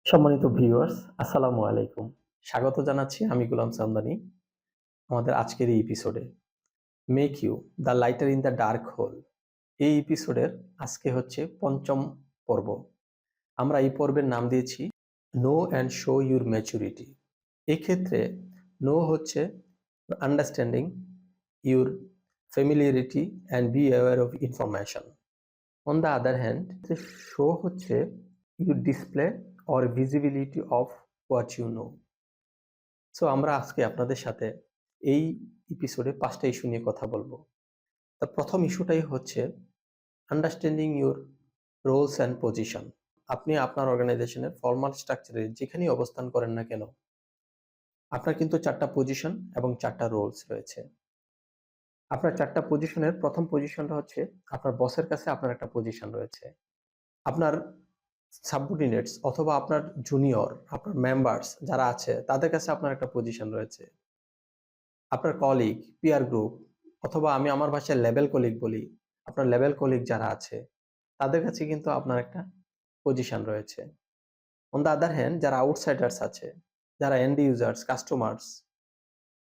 সম্মানিত ভিউয়ার্স, আসসালামু আলাইকুম। স্বাগত জানাচ্ছি আমি গোলাম সামদানি আমাদের আজকের এই এপিসোডে। Make you the lighter in the dark hole. এই এপিসোডের আজকে হচ্ছে পঞ্চম পর্ব। আমরা এই পর্বের নাম দিয়েছি know and show your maturity. এক্ষেত্রে নো হচ্ছে understanding your familiarity and be aware of information. On the other hand show হচ্ছে your display or visibility of what you know. So আমরা আজকে আপনাদের সাথে এই এপিসোডে 5টা ইস্যু নিয়ে কথা বলবো। তো প্রথম ইস্যুটাই হচ্ছে understanding your roles and position. আপনি আপনার অর্গানাইজেশনের ফর্মাল স্ট্রাকচারে যেখানেই অবস্থান করেন না কেন, আপনার কিন্তু 4টা পজিশন এবং 4টা রোলস রয়েছে। আপনার 4টা পজিশনের প্রথম পজিশনটা হচ্ছে আপনার বসের কাছে আপনার একটা পজিশন রয়েছে। আপনার সাবঅর্ডিনেটস অথবা আপনার জুনিয়র, আপনার মেম্বার্স যারা আছে তাদের কাছে আপনার একটা পজিশন রয়েছে। আপনার কলিগ, পিয়ার গ্রুপ অথবা আমি আমার ভাষায় লেভেল কলিগ বলি, আপনার লেভেল কলিগ যারা আছে তাদের কাছে কিন্তু আপনার একটা পজিশন রয়েছে। অন দ্য আদার হ্যান্ড যারা আউটসাইডার্স আছে, যারা end users, customers,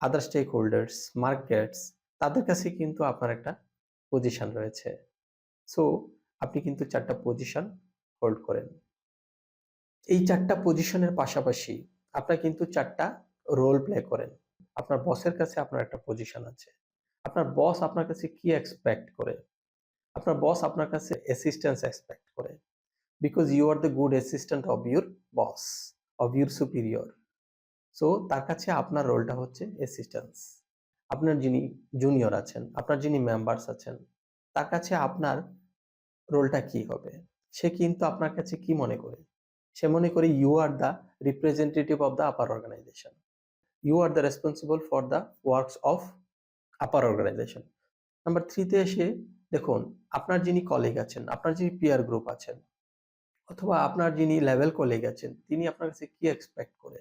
other stakeholders, markets, তাদের কাছে কিন্তু আপনার একটা পজিশন রয়েছে। সো আপনি কিন্তু 4টা পজিশন হোল্ড করেন। এই 4টা পজিশনের পাশাপাশি আপনারা কিন্তু 4টা রোল প্লে করেন। আপনার বসের কাছে আপনার একটা পজিশন আছে। আপনার বস আপনার কাছে কি এক্সপেক্ট করে? আপনার বস আপনার কাছে অ্যাসিস্ট্যান্স এক্সপেক্ট করে। Because you are the good assistant of your boss, of your superior. So তার কাছে আপনার রোলটা হচ্ছে অ্যাসিস্ট্যান্স। আপনার যিনি জুনিয়র আছেন, আপনার যিনি মেম্বার্স আছেন, তার কাছে আপনার রোলটা কি হবে? সে কিন্তু আপনার কাছে কি মনে করে? সে মনে করে you are the representative of the upper organisation. You are the responsible for the works of upper organisation. Number 3 তে এসে দেখুন, আপনার যিনি কলিগ আছেন, আপনার যিনি পিয়ার গ্রুপ আছেন অথবা আপনার যিনি লেভেল কলিগ আছেন, তিনি আপনার কাছে কি এক্সপেক্ট করে?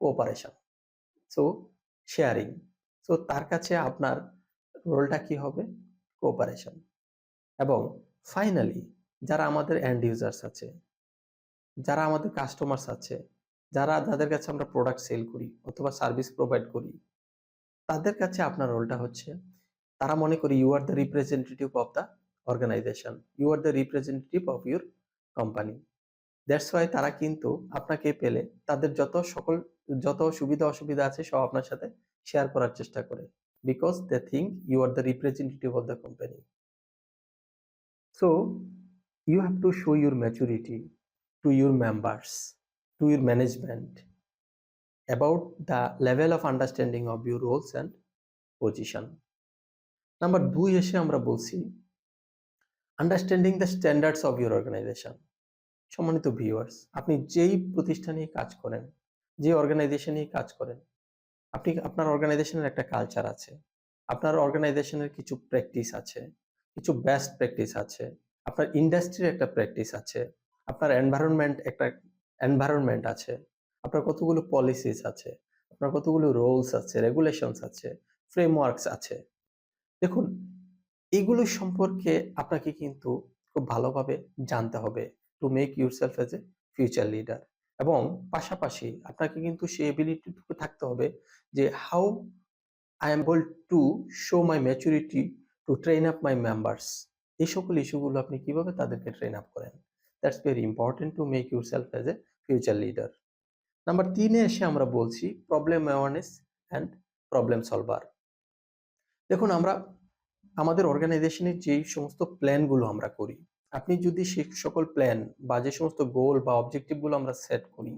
Cooperation, so sharing. সো তার কাছে আপনার রোলটা কি হবে? কোঅপারেশন। এবং ফাইনালি যারা আমাদের এন্ড ইউজার্স আছে, যারা আমাদের কাস্টমার্স আছে, যাদের কাছে আমরা প্রোডাক্ট সেল করি অথবা সার্ভিস প্রোভাইড করি, তাদের কাছে আপনার রোলটা হচ্ছে, তারা মনে করে you are the representative of the organisation, you are the representative of your company. That's why তারা কিন্তু আপনাকে পেলে তাদের যত সুবিধা অসুবিধা আছে সব আপনার সাথে শেয়ার করার চেষ্টা করে। Because they think you are the representative of the company. So you have to show your maturity to your members, to your management about the level of understanding of your roles and position. Number 2 এসে আমরা বলছি understanding the standards of your organisation. সম্মানিত viewers, আপনি যেই প্রতিষ্ঠানেই কাজ করেন, যে অর্গানাইজেশনেই কাজ করেন, আপনি আপনার অর্গানাইজেশনের একটা কালচার আছে। আপনার অর্গানাইজেশনের কিছু প্র্যাকটিস আছে, কিছু বেস্ট প্র্যাকটিস আছে। আপনার ইন্ডাস্ট্রির একটা প্র্যাকটিস আছে। আপনার এনভায়রনমেন্ট আছে। আপনার কতগুলো পলিসিস আছে। আপনার কতগুলো রুলস আছে, রেগুলেশনস আছে, ফ্রেমওয়ার্কস আছে। দেখুন, এগুলো সম্পর্কে আপনাকে কিন্তু খুব ভালোভাবে জানতে হবে two make yourself as a future leader. এবং পাশাপাশি আপনাকে কিন্তু সেই এবিলিটিটুকু থাকতে হবে যে how I am able to show my maturity to train up my members. এই সকল ইস্যুগুলো আপনি কিভাবে তাদেরকে ট্রেন আপ করেন? That's very important to make yourself as a future leader. Number 3 এ এসে আমরা বলছি problem awareness and problem solver. দেখুন, আমরা আমাদের অর্গানাইজেশনের যেই সমস্ত প্ল্যানগুলো আমরা করি, আপনি যদি সে সকল প্ল্যান বা যে সমস্ত গোল বা অবজেক্টিভগুলো আমরা সেট করি,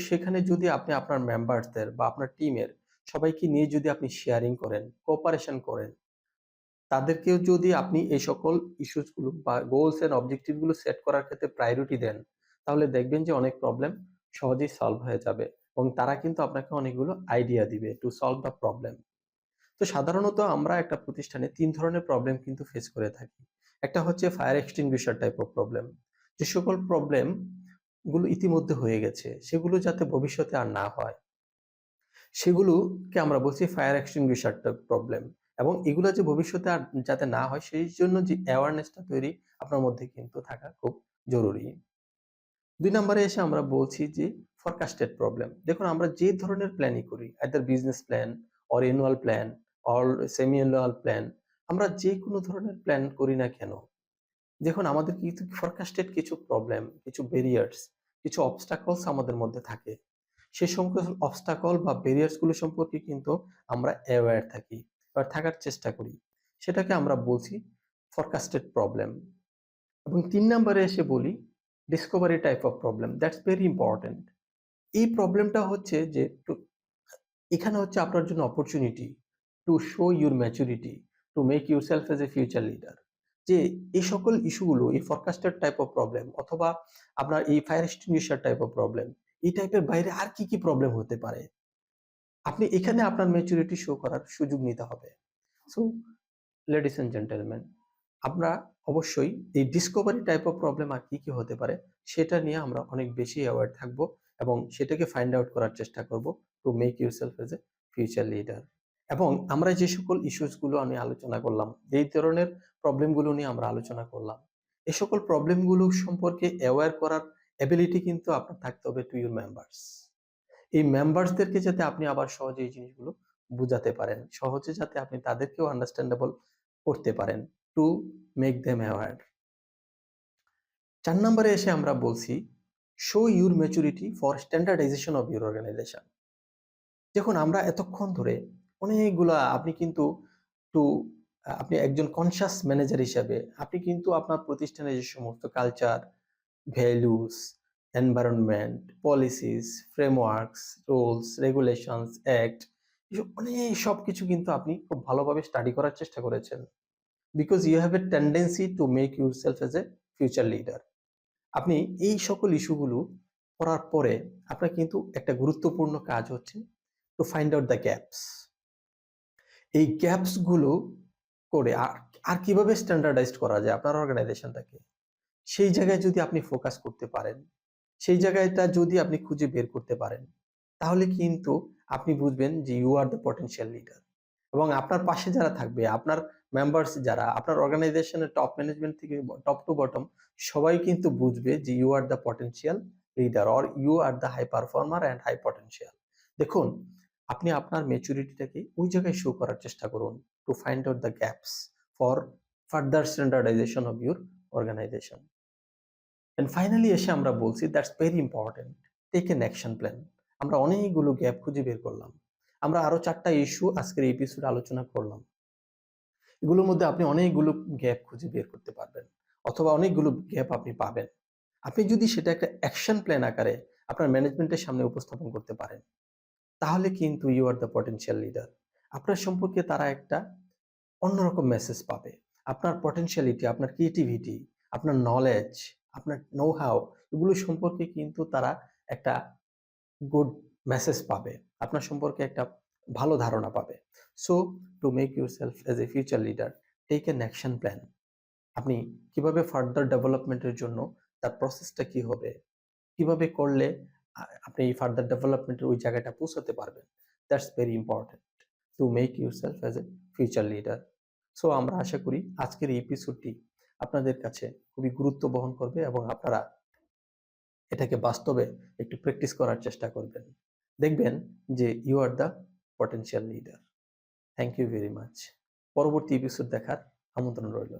সেখানে যদি আপনি আপনার মেম্বারসদের বা আপনার টিমের সবাইকে নিয়ে যদি আপনি শেয়ারিং করেন, কোঅপারেশন করেন, তাদেরকেও যদি আপনি এই সকল ইস্যুসগুলো বা গোলস এন্ড অবজেক্টিভগুলো সেট করার ক্ষেত্রে প্রায়োরিটি দেন, তাহলে দেখবেন যে অনেক প্রবলেম সহজেই সলভ হয়ে যাবে এবং তারা কিন্তু আপনাকে অনেকগুলো আইডিয়া দিবে টু সলভ দ্য প্রবলেম। তো সাধারণত আমরা একটা প্রতিষ্ঠানে 3 ধরনের প্রবলেম কিন্তু ফেস করে থাকি। একটা হচ্ছে fire extinguisher type of problem. যে সকল প্রবলেম গুলো ইতিমধ্যে হয়ে গেছে, সেগুলো যাতে ভবিষ্যতে আর না হয়, সেগুলোকে আমরা বলছি ফায়ার এক্সটিংগুইশার টাইপ প্রবলেম। এবং এগুলো যে ভবিষ্যতে আর যাতে না হয় সেই জন্য যে অ্যাওয়ারনেসটা তৈরি আপনার মধ্যে কিন্তু থাকা খুব জরুরি। 2 নম্বরে এসে আমরা বলছি যে ফরকাস্টেড প্রবলেম। দেখুন আমরা যে ধরনের প্ল্যানই করি, either business plan or annual plan or semi annual plan, আমরা যে কোনো ধরনের প্ল্যান করি না কেন, দেখুন আমাদের কিছু ফরকাস্টেড কিছু প্রবলেম, কিছু ব্যারিয়ার্স, কিছু অবস্টাকলস আমাদের মধ্যে থাকে। সে সংখ্যক অবস্টাকল বা ব্যারিয়ার্স গুলো সম্পর্কে কিন্তু আমরা অ্যাওয়্যার থাকি বা থাকার চেষ্টা করি। সেটাকে আমরা বলছি ফরকাস্টেড প্রবলেম। এবং 3 নম্বরে এসে বলি Discovery type of problem. That's very important. এই প্রবলেমটা হচ্ছে যে এখানে হচ্ছে আপনার জন্য opportunity to show your maturity, two make yourself as a future leader. যে এই সকল ইস্যুগুলো, এই ফরকাস্টেড টাইপ অফ প্রবলেম অথবা আপনার এই fire extinguisher type of problem, এই টাইপের বাইরে আর কি কি প্রবলেম হতে পারে, আপনি এখানে আপনার ম্যাচুরিটি শো করার সুযোগ নিতে হবে। সো লেডিস এন্ড জেন্টলম্যান, আমরা অবশ্যই এই ডিসকভারি টাইপ অফ প্রবলেম আর কি কি হতে পারে সেটা নিয়ে আমরা অনেক বেশি অ্যাওয়ার থাকবো এবং সেটাকে ফাইন্ড আউট করার চেষ্টা করব two make yourself as a future leader. এবং আমরা যে সকল ইস্যুস গুলো আমি আলোচনা করলাম, এই ধরনের প্রবলেম গুলো নিয়ে আমরা আলোচনা করলাম, এই সকল প্রবলেম গুলো সম্পর্কে অ্যাওয়ার করার এবিলিটি কিন্তু আপনার থাকতে হবে টু ইউর মেম্বার্স। এই মেম্বার্সদেরকে যাতে আপনি আবার সহজে এই জিনিসগুলো বুঝাতে পারেন, সহজে যাতে আপনি তাদেরকেও আন্ডারস্ট্যান্ডেবল করতে পারেন, টু মেক দেম অ্যাওয়ার। 4 নম্বরে এসে আমরা বলছি show your maturity for standardisation of your organisation. দেখুন আমরা এতক্ষণ ধরে অনেকগুলা আপনি কিন্তু টু আপনি একজন কনসিয়াস ম্যানেজার হিসেবে আপনি কিন্তু আপনার প্রতিষ্ঠানে যে সমস্ত culture, values, environment, policies, frameworks, rules, regulations, act, এসব অনেক সবকিছু কিন্তু আপনি খুব ভালোভাবে স্টাডি করার চেষ্টা করেছেন। Because you have a tendency to make yourself as a future leader. আপনি এই সকল ইস্যুগুলো করার পরে আপনার কিন্তু একটা গুরুত্বপূর্ণ কাজ হচ্ছে two find out the gaps. এই গ্যাপস গুলো করে আর আর কিভাবে স্ট্যান্ডার্ডাইজড করা যায় আপনার অর্গানাইজেশনটাকে, সেই জায়গায় যদি আপনি ফোকাস করতে পারেন, সেই জায়গাটা যদি আপনি খুঁজে বের করতে পারেন, তাহলে কিন্তু আপনি বুঝবেন যে you are the potential leader. এবং আপনার পাশে যারা থাকবে, আপনার মেম্বার্স যারা, আপনার অর্গানাইজেশনের টপ ম্যানেজমেন্ট থেকে টপ টু বটম সবাই কিন্তু বুঝবে যে you are the potential leader or you are the high performer and high potential. দেখুন আপনি আপনার ম্যাচুরিটিটাকে ওই জায়গায় শো করার চেষ্টা করুন to find out the gaps for further standardisation of your organisation. And finally এসে আমরা বলছি that's very important, take an action plan. আমরা অনেকগুলো গ্যাপ খুঁজে বের করলাম, আমরা আরো 4টা ইস্যু আজকের এই এপিসোডে আলোচনা করলাম। এগুলোর মধ্যে আপনি অনেকগুলো গ্যাপ খুঁজে বের করতে পারবেন অথবা অনেকগুলো গ্যাপ আপনি পাবেন। আপনি যদি সেটা একটা অ্যাকশন প্ল্যান আকারে আপনার ম্যানেজমেন্টের সামনে উপস্থাপন করতে পারেন, তাহলে কিন্তু you are the potential leader. আপনার সম্পর্কে তারা একটা অন্যরকম মেসেজ পাবে। আপনার পটেনশিয়ালিটি, আপনার ক্রিয়েটিভিটি, আপনার নলেজ, আপনার নো হাউ, এগুলো সম্পর্কে কিন্তু তারা একটা গুড মেসেজ পাবে, আপনার সম্পর্কে একটা ভালো ধারণা পাবে। So to make yourself as a future leader, take an action plan. আপনি কিভাবে ফার্দার ডেভেলপমেন্টের জন্য তার প্রসেসটা কি হবে, কিভাবে করলে আপনি এই ফার্দার ডেভেলপমেন্টের ওই জায়গাটা পৌঁছাতে পারবেন, that's very important to make yourself as a future leader. So আমরা আশা করি আজকের এই এপিসোডটি আপনাদের কাছে খুবই গুরুত্ব বহন করবে এবং আপনারা এটাকে বাস্তবে একটু প্র্যাকটিস করার চেষ্টা করবেন। দেখবেন যে you are the potential leader. Thank you very much. পরবর্তী এপিসোড দেখার আমন্ত্রণ রইল।